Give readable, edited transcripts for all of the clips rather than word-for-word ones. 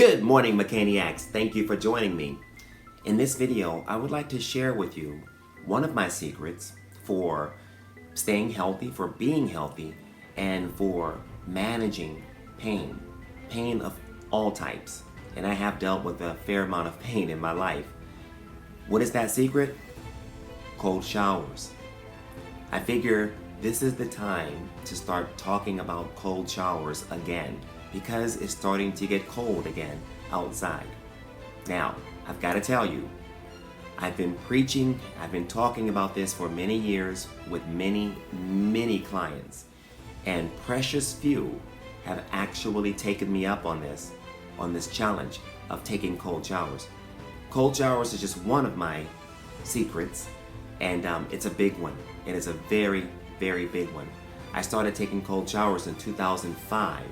Good morning, Mechaniacs. Thank you for joining me. In this video, I would like to share with you one of my secrets for staying healthy, for being healthy, and for managing pain. Pain of all types. And I have dealt with a fair amount of pain in my life. What is that secret? Cold showers. I figure this is the time to start talking about cold showers again, because it's starting to get cold again outside. Now, I've got to tell you, I've been talking about this for many years with many clients, and precious few have actually taken me up on this challenge of taking cold showers. Cold showers is just one of my secrets, and it's a big one. It is a very big one. I started taking cold showers in 2005,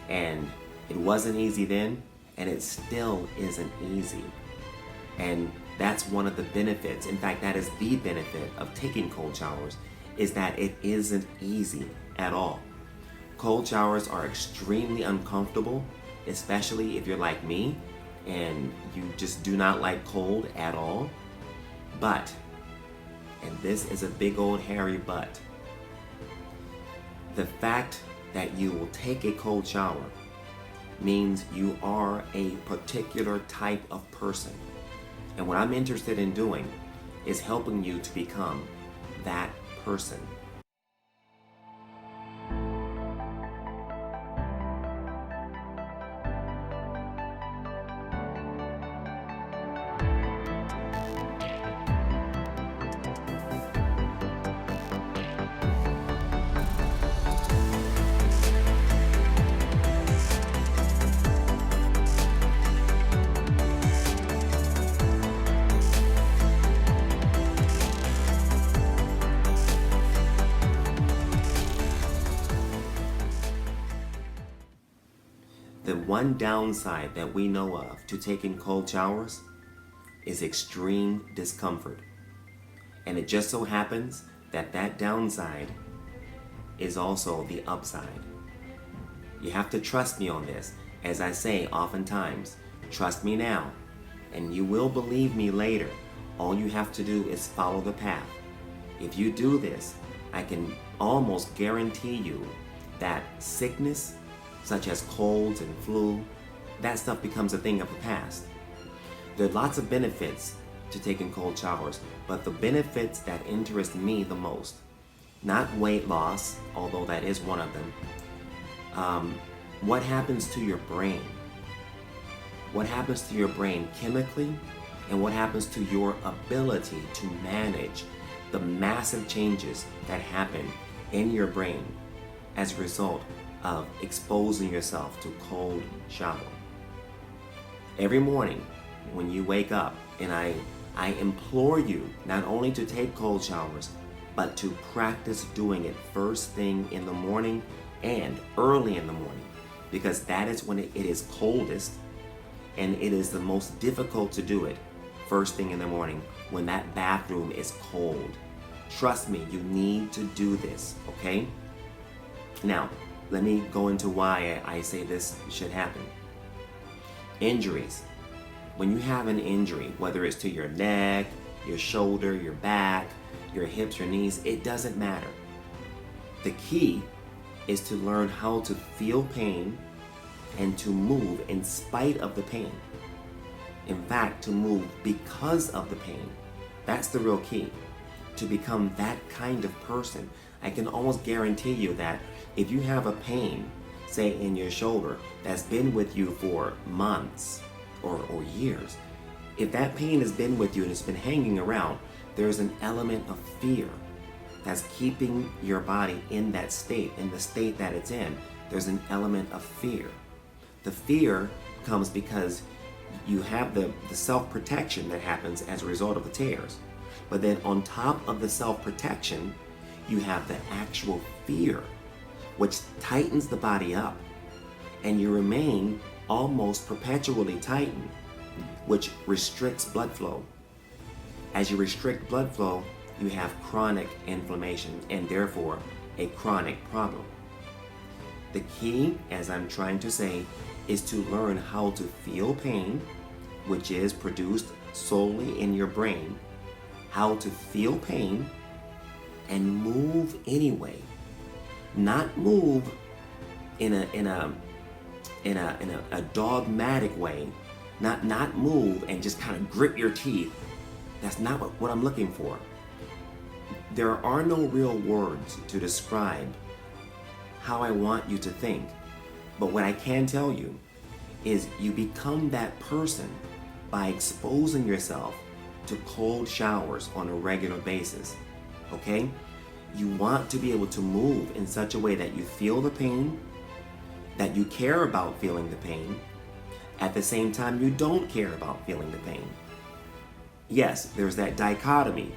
and it wasn't easy then, and it still isn't easy. And that's one of the benefits. In fact, that is the benefit of taking cold showers, is that it isn't easy at all. Cold showers are extremely uncomfortable, especially if you're like me and you just do not like cold at all. But, and this is a big old hairy but, the fact that you will take a cold shower means you are a particular type of person. And what I'm interested in doing is helping you to become that person. The one downside that we know of to taking cold showers is extreme discomfort. And it just so happens that that downside is also the upside. You have to trust me on this. As I say oftentimes, trust me now, and you will believe me later. All you have to do is follow the path. If you do this, I can almost guarantee you that sickness, such as colds and flu, that stuff becomes a thing of the past. There are lots of benefits to taking cold showers, but the benefits that interest me the most, not weight loss, although that is one of them, what happens to your brain? What happens to your brain chemically, and what happens to your ability to manage the massive changes that happen in your brain as a result of exposing yourself to cold shower. Every morning when you wake up, and I implore you not only to take cold showers, but to practice doing it first thing in the morning and early in the morning, because that is when it is coldest, and it is the most difficult to do it first thing in the morning when that bathroom is cold. Trust me, you need to do this, okay? Now, let me go into why I say this should happen. Injuries. When you have an injury, whether it's to your neck, your shoulder, your back, your hips, your knees, it doesn't matter. The key is to learn how to feel pain and to move in spite of the pain. In fact, to move because of the pain. That's the real key. To become that kind of person. I can almost guarantee you that if you have a pain, say in your shoulder, that's been with you for months or years, if that pain has been with you and it's been hanging around, there's an element of fear that's keeping your body in that state, in the state that it's in. There's an element of fear. The fear comes because you have the self-protection that happens as a result of the tears. But then on top of the self-protection, you have the actual fear, which tightens the body up, and you remain almost perpetually tightened, which restricts blood flow. As you restrict blood flow, you have chronic inflammation and therefore a chronic problem. The key, as I'm trying to say, is to learn how to feel pain, which is produced solely in your brain, how to feel pain and move anyway. Not move in a dogmatic way. Not move and just kind of grit your teeth. That's not what I'm looking for. There are no real words to describe how I want you to think. But what I can tell you is you become that person by exposing yourself to cold showers on a regular basis. Okay? You want to be able to move in such a way that you feel the pain, that you care about feeling the pain. At the same time, you don't care about feeling the pain. Yes, there's that dichotomy.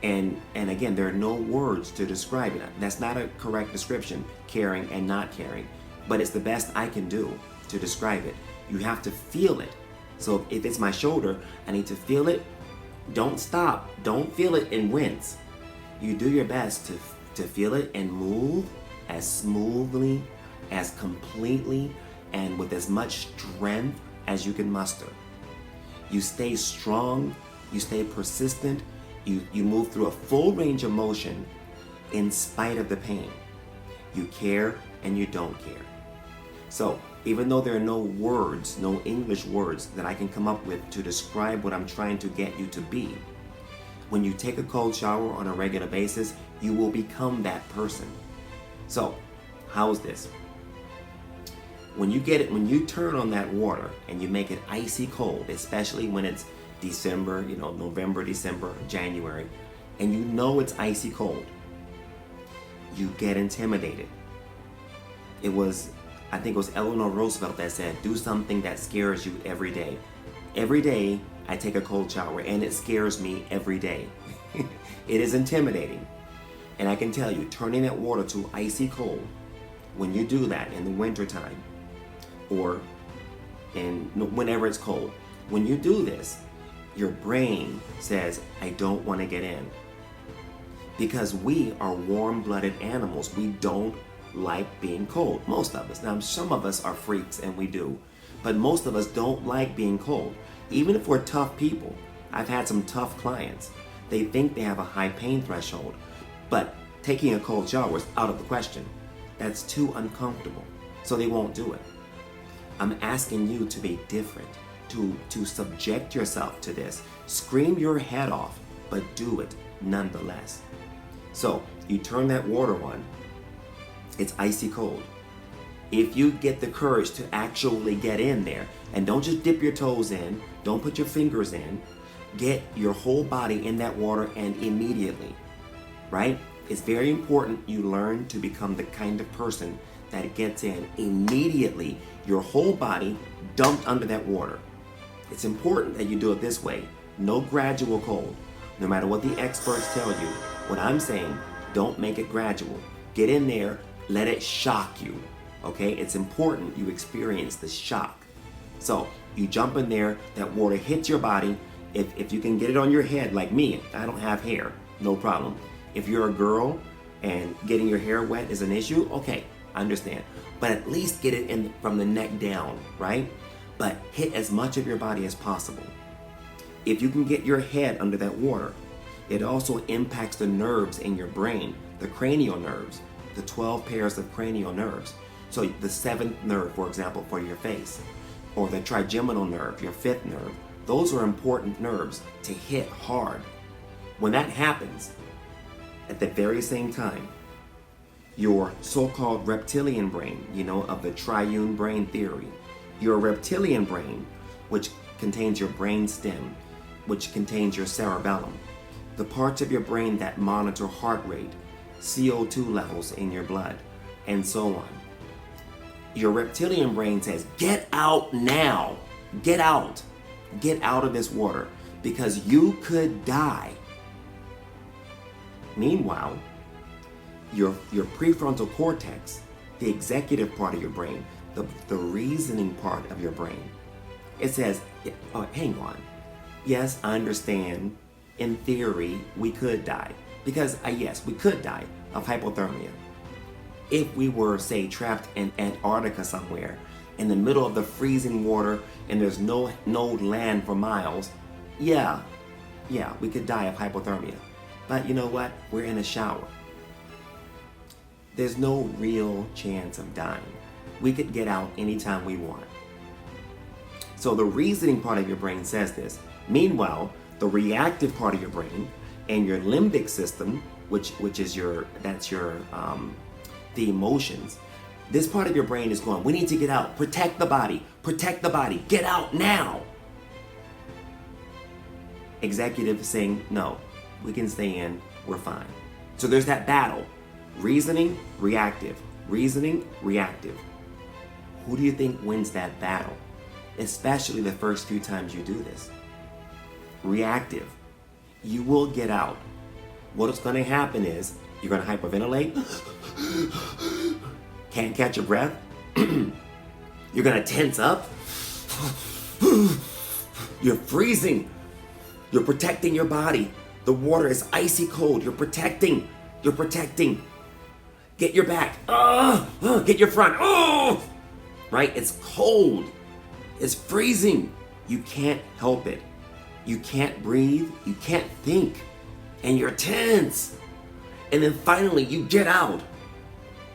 And again, there are no words to describe it. That's not a correct description, caring and not caring. But it's the best I can do to describe it. You have to feel it. So if it's my shoulder, I need to feel it. Don't stop. Don't feel it and wince. You do your best to feel it and move as smoothly, as completely, and with as much strength as you can muster. You stay strong, you stay persistent, you move through a full range of motion in spite of the pain. You care and you don't care. So even though there are no words, no English words that I can come up with to describe what I'm trying to get you to be, when you take a cold shower on a regular basis, you will become that person. So how's this? When you turn on that water and you make it icy cold, especially when it's December, November, December, January, and you know it's icy cold, you get intimidated. I think it was Eleanor Roosevelt that said, do something that scares you every day. Every day I take a cold shower and it scares me every day. It is intimidating. And I can tell you, turning that water to icy cold, when you do that in the wintertime, or whenever it's cold, when you do this, your brain says, I don't want to get in. Because we are warm-blooded animals. We don't like being cold. Most of us. Now, some of us are freaks and we do. But most of us don't like being cold. Even if we're tough people. I've had some tough clients. They think they have a high pain threshold. But taking a cold shower is out of the question. That's too uncomfortable. So they won't do it. I'm asking you to be different. To subject yourself to this. Scream your head off, but do it nonetheless. So you turn that water on. It's icy cold. If you get the courage to actually get in there, and don't just dip your toes in, don't put your fingers in, get your whole body in that water and immediately, right? It's very important you learn to become the kind of person that gets in immediately, your whole body dumped under that water. It's important that you do it this way. No gradual cold. No matter what the experts tell you, what I'm saying, don't make it gradual. Get in there, let it shock you. Okay? It's important you experience the shock. So you jump in there, that water hits your body. If you can get it on your head like me, I don't have hair, no problem. If you're a girl and getting your hair wet is an issue, okay, I understand. But at least get it in from the neck down, right? But hit as much of your body as possible. If you can get your head under that water, it also impacts the nerves in your brain, the cranial nerves, the 12 pairs of cranial nerves. So the 7th nerve, for example, for your face, or the trigeminal nerve, your 5th nerve, those are important nerves to hit hard. When that happens, at the very same time, your so-called reptilian brain, of the triune brain theory, your reptilian brain, which contains your brain stem, which contains your cerebellum, the parts of your brain that monitor heart rate, CO2 levels in your blood, and so on. Your reptilian brain says, get out now, get out of this water, because you could die. Meanwhile, your prefrontal cortex, the executive part of your brain, the reasoning part of your brain, it says, oh, hang on. Yes, I understand. In theory, we could die. Because, yes, we could die of hypothermia. If we were, say, trapped in Antarctica somewhere in the middle of the freezing water and there's no land for miles, yeah, we could die of hypothermia. But you know what? We're in a shower. There's no real chance of dying. We could get out anytime we want. So the reasoning part of your brain says this. Meanwhile, the reactive part of your brain and your limbic system, which is the emotions. This part of your brain is going, we need to get out, protect the body, get out now. Executive saying, no, we can stay in, we're fine. So there's that battle. Reasoning, reactive. Reasoning, reactive. Who do you think wins that battle? Especially the first few times you do this. Reactive. You will get out. What's going to happen is you're going to hyperventilate. Can't catch your breath. You're going to tense up. You're freezing. You're protecting your body. The water is icy cold. You're protecting. Get your back. Get your front. Right? It's cold. It's freezing. You can't help it. You can't breathe. You can't think. And you're tense. And then finally you get out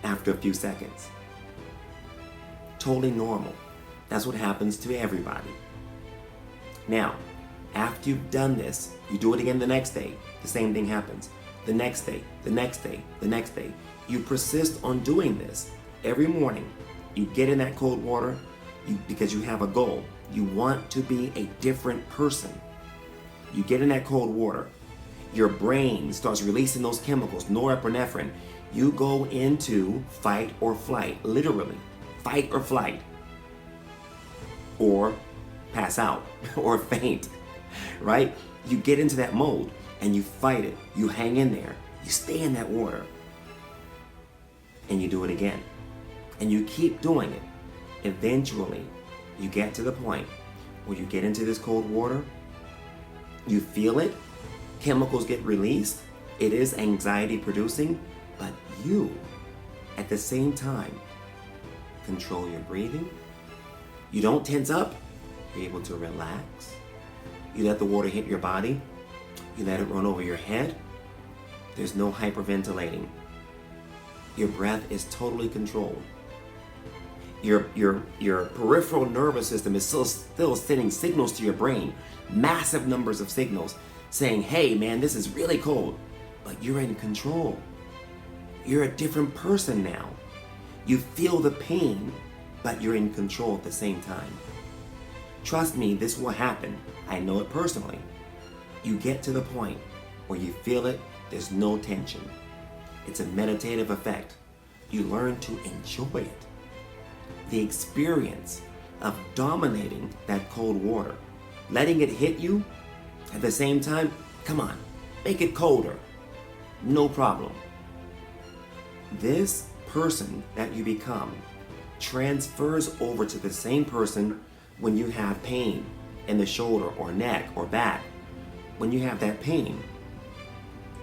after a few seconds. Totally normal. That's what happens to everybody. Now, after you've done this, you do it again the next day. The same thing happens. The next day, the next day, the next day. You persist on doing this. Every morning, you get in that cold water because you have a goal. You want to be a different person. You get in that cold water. Your brain starts releasing those chemicals, norepinephrine. You go into fight or flight, literally. Fight or flight. Or pass out or faint, right? You get into that mode and you fight it. You hang in there. You stay in that water. And you do it again. And you keep doing it. Eventually, you get to the point where you get into this cold water. You feel it. Chemicals get released. It is anxiety producing, but you, at the same time, control your breathing. You don't tense up. You're able to relax. You let the water hit your body. You let it run over your head. There's no hyperventilating. Your breath is totally controlled. Your peripheral nervous system is still sending signals to your brain, massive numbers of signals, saying, hey man, this is really cold, but you're in control. You're a different person now. You feel the pain, but you're in control at the same time. Trust me, this will happen. I know it personally. You get to the point where you feel it, there's no tension. It's a meditative effect. You learn to enjoy it. The experience of dominating that cold water, letting it hit you, at the same time, come on, make it colder. No problem. This person that you become transfers over to the same person when you have pain in the shoulder or neck or back. When you have that pain,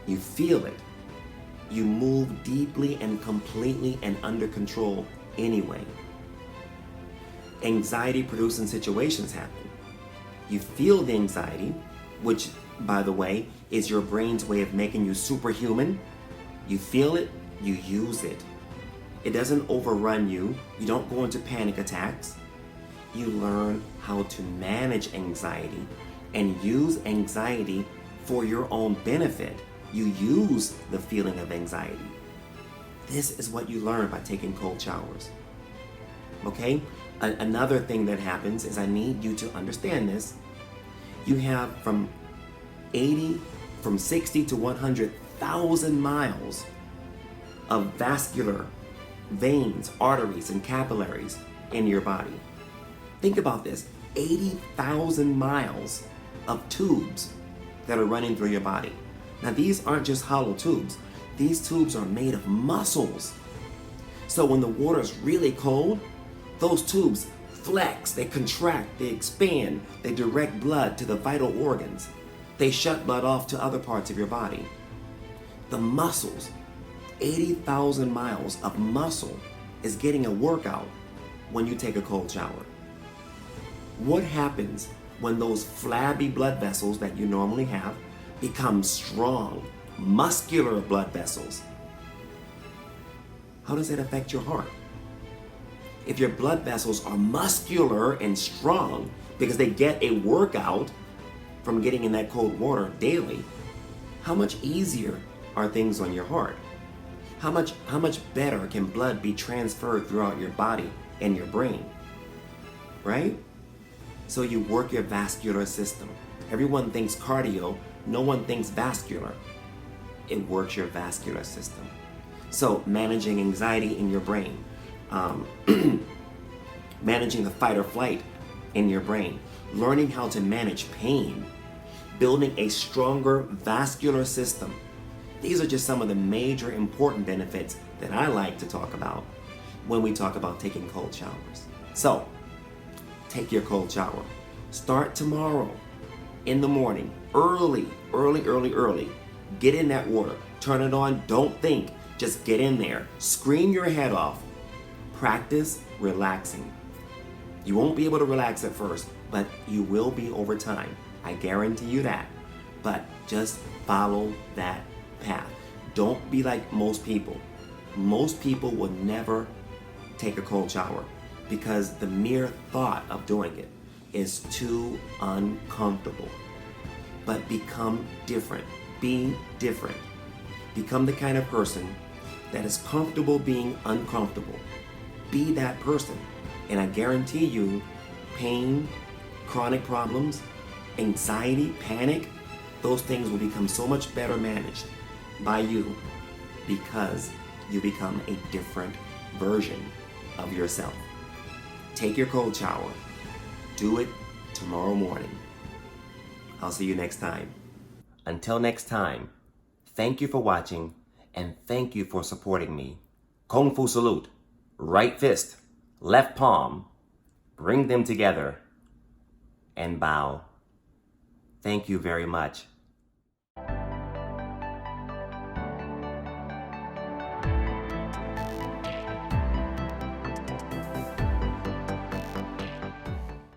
you feel it. You move deeply and completely and under control anyway. Anxiety producing situations happen. You feel the anxiety, which, by the way, is your brain's way of making you superhuman. You feel it, you use it. It doesn't overrun you. You don't go into panic attacks. You learn how to manage anxiety and use anxiety for your own benefit. You use the feeling of anxiety. This is what you learn by taking cold showers. Okay? Another thing that happens is I need you to understand this. You have from 60 to 100,000 miles of vascular veins, arteries, and capillaries in your body. Think about this, 80,000 miles of tubes that are running through your body. Now these aren't just hollow tubes. These tubes are made of muscles. So when the water is really cold, those tubes flex, they contract, they expand, they direct blood to the vital organs. They shut blood off to other parts of your body. The muscles, 80,000 miles of muscle is getting a workout when you take a cold shower? What happens when those flabby blood vessels that you normally have become strong, muscular blood vessels? How does that affect your heart? If your blood vessels are muscular and strong because they get a workout from getting in that cold water daily, how much easier are things on your heart? How much better can blood be transferred throughout your body and your brain? Right? So you work your vascular system. Everyone thinks cardio, no one thinks vascular. It works your vascular system. So managing anxiety in your brain, managing the fight or flight in your brain, learning how to manage pain, building a stronger vascular system. These are just some of the major important benefits that I like to talk about when we talk about taking cold showers. So, take your cold shower. Start tomorrow in the morning, early. Get in that water. Turn it on. Don't think. Just get in there. Scream your head off. Practice relaxing. You won't be able to relax at first, but you will be over time. I guarantee you that. But just follow that path. Don't be like most people. Most people will never take a cold shower because the mere thought of doing it is too uncomfortable. But become different. Be different. Become the kind of person that is comfortable being uncomfortable. Be that person. And I guarantee you, pain, chronic problems, anxiety, panic, those things will become so much better managed by you because you become a different version of yourself. Take your cold shower. Do it tomorrow morning. I'll see you next time. Until next time, thank you for watching and thank you for supporting me. Kung Fu salute. Right fist, left palm. Bring them together and bow. Thank you very much.